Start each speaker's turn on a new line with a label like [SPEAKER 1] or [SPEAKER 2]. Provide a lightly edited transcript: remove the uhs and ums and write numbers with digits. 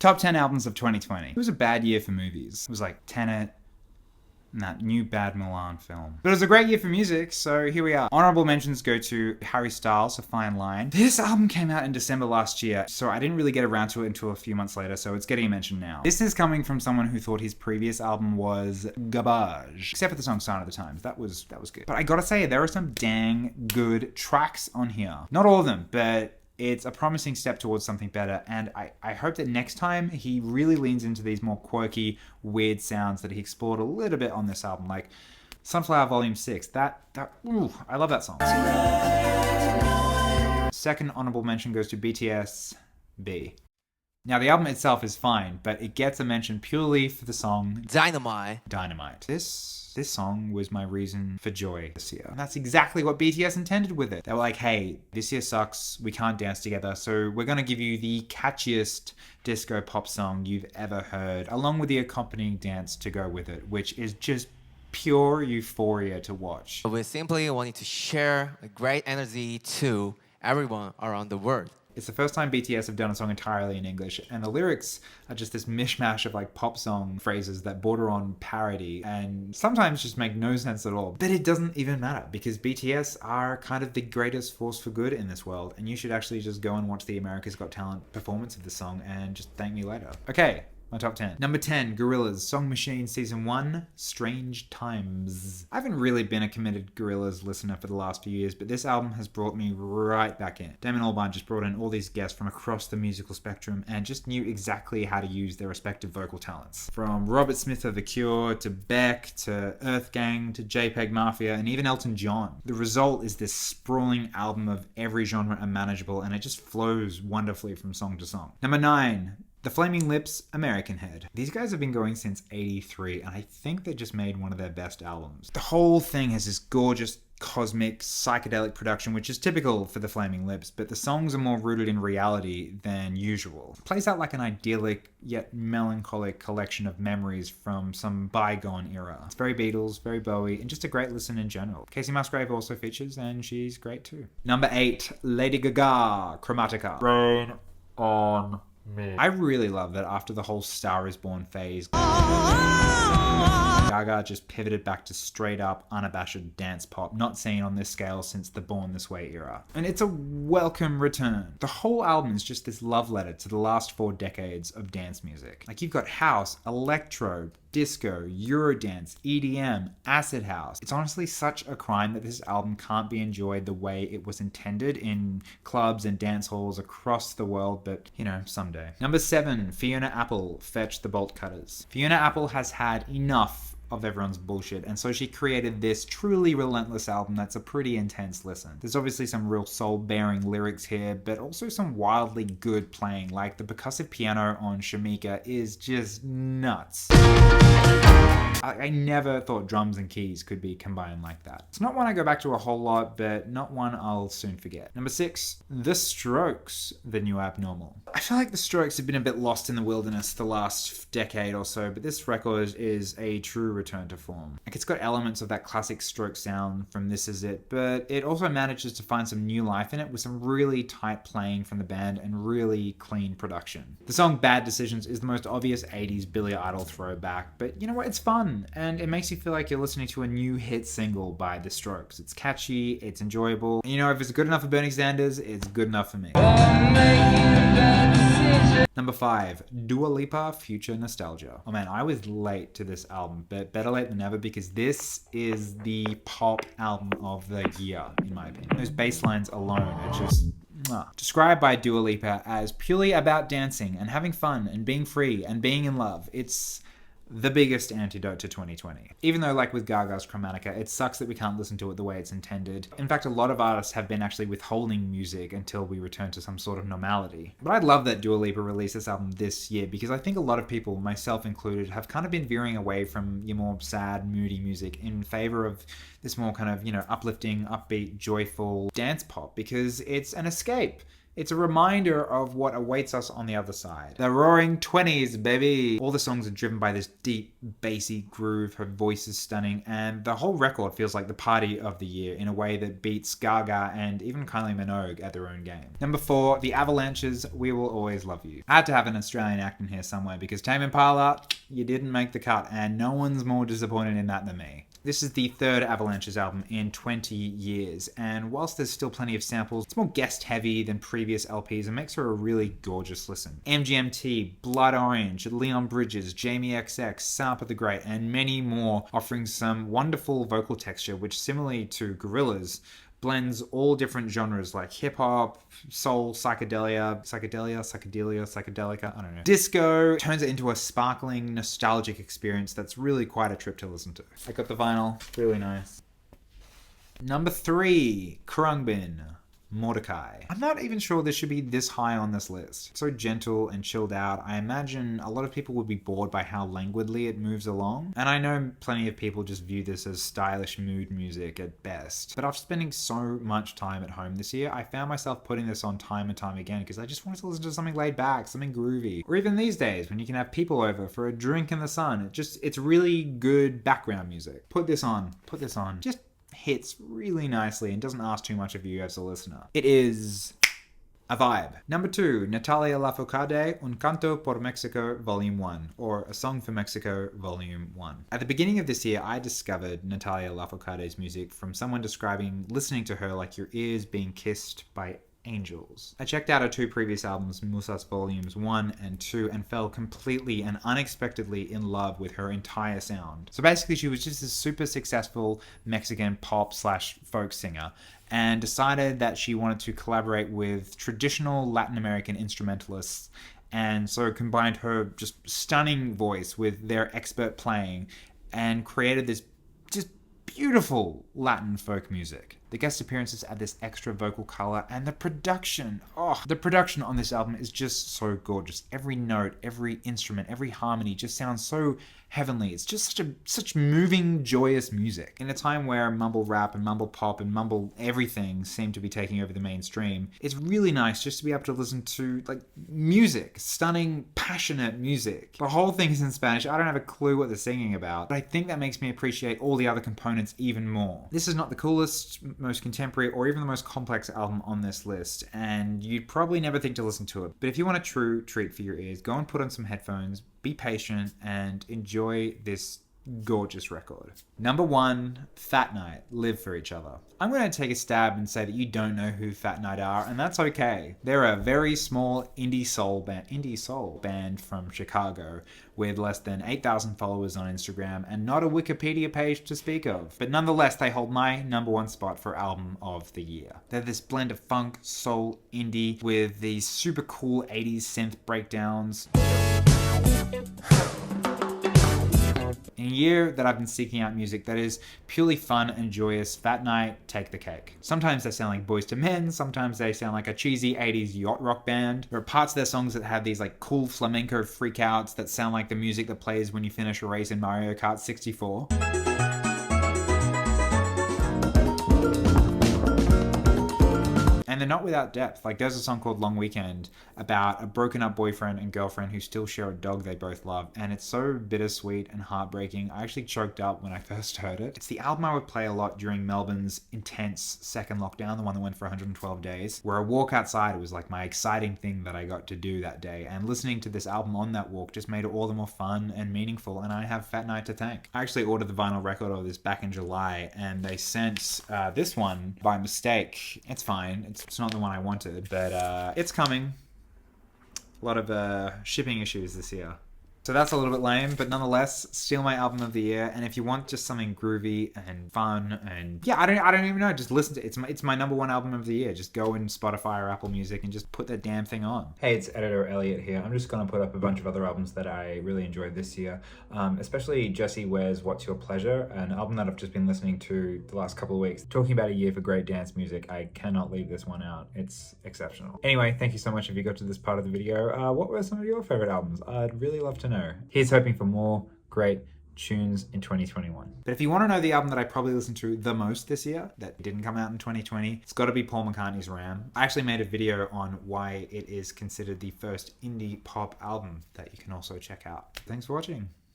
[SPEAKER 1] Top 10 albums of 2020. It was a bad year for movies. It was like Tenet, and that new bad Milan film. But it was a great year for music, so here we are. Honorable mentions go to Harry Styles, A Fine Line. This album came out in December last year, so I didn't really get around to it until a few months later, so it's getting a mention now. This is coming from someone who thought his previous album was garbage. Except for the song Sign of the Times. That was good. But I gotta say, there are some dang good tracks on here. Not all of them, but it's a promising step towards something better, and I hope that next time he really leans into these more quirky, weird sounds that he explored a little bit on this album, like Sunflower Volume 6. Ooh, I love that song. Second honorable mention goes to BTS B. Now, the album itself is fine, but it gets a mention purely for the song Dynamite. This song was my reason for joy this year. And that's exactly what BTS intended with it. They were like, hey, this year sucks, we can't dance together, so we're gonna give you the catchiest disco pop song you've ever heard, along with the accompanying dance to go with it, which is just pure euphoria to watch.
[SPEAKER 2] We simply wanted to share a great energy to everyone around the world.
[SPEAKER 1] It's the first time BTS have done a song entirely in English, and the lyrics are just this mishmash of like pop song phrases that border on parody and sometimes just make no sense at all. But it doesn't even matter because BTS are kind of the greatest force for good in this world, and you should actually just go and watch the America's Got Talent performance of the song and just thank me later. Okay. My top 10. Number 10, Gorillaz, Song Machine Season 1, Strange Times. I haven't really been a committed Gorillaz listener for the last few years, but this album has brought me right back in. Damon Albarn just brought in all these guests from across the musical spectrum and just knew exactly how to use their respective vocal talents. From Robert Smith of The Cure, to Beck, to Earth Gang, to JPEG Mafia, and even Elton John. The result is this sprawling album of every genre imaginable, and it just flows wonderfully from song to song. Number 9, The Flaming Lips, American Head. These guys have been going since '83, and I think they just made one of their best albums. The whole thing has this gorgeous, cosmic, psychedelic production, which is typical for the Flaming Lips, but the songs are more rooted in reality than usual. It plays out like an idyllic, yet melancholic collection of memories from some bygone era. It's very Beatles, very Bowie, and just a great listen in general. Casey Musgrave also features, and she's great too. Number 8, Lady Gaga, Chromatica.
[SPEAKER 3] Rain on Me.
[SPEAKER 1] I really love that after the whole Star is Born phase, Gaga just pivoted back to straight up, unabashed dance pop, not seen on this scale since the Born This Way era. And it's a welcome return. The whole album is just this love letter to the last 4 decades of dance music. Like, you've got house, electro, disco, Eurodance, EDM, acid house. It's honestly such a crime that this album can't be enjoyed the way it was intended in clubs and dance halls across the world, but you know, someday. Number 7, Fiona Apple, Fetch the Bolt Cutters. Fiona Apple has had enough of everyone's bullshit, and so she created this truly relentless album that's a pretty intense listen. There's obviously some real soul-bearing lyrics here, but also some wildly good playing, like the percussive piano on Shamika is just nuts. I never thought drums and keys could be combined like that. It's not one I go back to a whole lot, but not one I'll soon forget. Number 6, The Strokes, The New Abnormal. I feel like The Strokes have been a bit lost in the wilderness the last decade or so, but this record is a true return to form. Like, it's got elements of that classic Stroke sound from This Is It, but it also manages to find some new life in it with some really tight playing from the band and really clean production. The song Bad Decisions is the most obvious 80s Billy Idol throwback, but you know what? It's fun, and it makes you feel like you're listening to a new hit single by The Strokes. It's catchy, it's enjoyable, and you know, if it's good enough for Bernie Sanders, it's good enough for me. Number 5, Dua Lipa, Future Nostalgia. Oh man, I was late to this album, but better late than never, because this is the pop album of the year, in my opinion. Those bass lines alone are just described by Dua Lipa as purely about dancing and having fun and being free and being in love. It's the biggest antidote to 2020. Even though, like with Gaga's Chromatica, it sucks that we can't listen to it the way it's intended. In fact, a lot of artists have been actually withholding music until we return to some sort of normality. But I'd love that Dua Lipa released this album this year, because I think a lot of people, myself included, have kind of been veering away from your more sad, moody music in favor of this more kind of, you know, uplifting, upbeat, joyful dance pop, because it's an escape. It's a reminder of what awaits us on the other side. The roaring 20s, baby! All the songs are driven by this deep, bassy groove, her voice is stunning, and the whole record feels like the party of the year in a way that beats Gaga and even Kylie Minogue at their own game. Number 4, The Avalanche's We Will Always Love You. I had to have an Australian act in here somewhere because Tame Impala, you didn't make the cut, and no one's more disappointed in that than me. This is the third Avalanche's album in 20 years, and whilst there's still plenty of samples, it's more guest-heavy than previous LPs and makes for a really gorgeous listen. MGMT, Blood Orange, Leon Bridges, Jamie XX, Sampa the Great, and many more, offering some wonderful vocal texture, which similarly to Gorillaz, blends all different genres like hip-hop, soul, psychedelia, psychedelica, I don't know. Disco, turns it into a sparkling, nostalgic experience that's really quite a trip to listen to. I got the vinyl, really nice. Number 3, Krungbin. Mordecai. I'm not even sure this should be this high on this list. So gentle and chilled out. I imagine a lot of people would be bored by how languidly it moves along. And I know plenty of people just view this as stylish mood music at best. But after spending so much time at home this year, I found myself putting this on time and time again because I just wanted to listen to something laid back, something groovy. Or even these days when you can have people over for a drink in the sun. It's really good background music. Put this on. Just hits really nicely and doesn't ask too much of you as a listener. It is a vibe. Number 2, Natalia Lafourcade, Un Canto por Mexico Volume 1, or A Song for Mexico Volume 1. At the beginning of this year, I discovered Natalia Lafourcade's music from someone describing listening to her like your ears being kissed by angels. I checked out her 2 previous albums, Musas Volumes 1 and 2, and fell completely and unexpectedly in love with her entire sound. So basically she was just a super successful Mexican pop/folk singer and decided that she wanted to collaborate with traditional Latin American instrumentalists, and so combined her just stunning voice with their expert playing and created this just beautiful Latin folk music. The guest appearances add this extra vocal color, and the production on this album is just so gorgeous. Every note, every instrument, every harmony just sounds so heavenly. It's just such moving, joyous music. In a time where mumble rap and mumble pop and mumble everything seem to be taking over the mainstream, it's really nice just to be able to listen to music, stunning, passionate music. The whole thing is in Spanish. I don't have a clue what they're singing about, but I think that makes me appreciate all the other components even more. This is not the coolest, most contemporary, or even the most complex album on this list, and you'd probably never think to listen to it. But if you want a true treat for your ears, go and put on some headphones, be patient, and enjoy this gorgeous record. Number 1, Fat Night, Live for Each Other. I'm going to take a stab and say that you don't know who Fat Night are, and that's okay. They're a very small indie soul band from Chicago with less than 8,000 followers on Instagram and not a Wikipedia page to speak of. But nonetheless, they hold my number 1 spot for album of the year. They're this blend of funk, soul, indie with these super cool 80s synth breakdowns. In a year that I've been seeking out music that is purely fun and joyous, Fat Night take the cake. Sometimes they sound like Boyz II Men, sometimes they sound like a cheesy 80s yacht rock band. There are parts of their songs that have these cool flamenco freakouts that sound like the music that plays when you finish a race in Mario Kart 64. And they're not without depth. There's a song called Long Weekend about a broken up boyfriend and girlfriend who still share a dog they both love. And it's so bittersweet and heartbreaking. I actually choked up when I first heard it. It's the album I would play a lot during Melbourne's intense second lockdown, the one that went for 112 days, where a walk outside was my exciting thing that I got to do that day. And listening to this album on that walk just made it all the more fun and meaningful. And I have Fat Night to thank. I actually ordered the vinyl record of this back in July, and they sent this one by mistake. It's fine. It's not the one I wanted, but it's coming. A lot of shipping issues this year. So that's a little bit lame, but nonetheless, still my album of the year. And if you want just something groovy and fun and I don't even know, just listen to it. It's my number 1 album of the year. Just go in Spotify or Apple Music and just put that damn thing on. Hey, it's Editor Elliot here. I'm just going to put up a bunch of other albums that I really enjoyed this year, especially Jessie Ware's What's Your Pleasure, an album that I've just been listening to the last couple of weeks. Talking about a year for great dance music, I cannot leave this one out. It's exceptional. Anyway, thank you so much if you got to this part of the video. What were some of your favorite albums? I'd really love to know. Here's hoping for more great tunes in 2021. But if you want to know the album that I probably listened to the most this year that didn't come out in 2020, it's got to be Paul McCartney's Ram. I actually made a video on why it is considered the first indie pop album that you can also check out. Thanks for watching.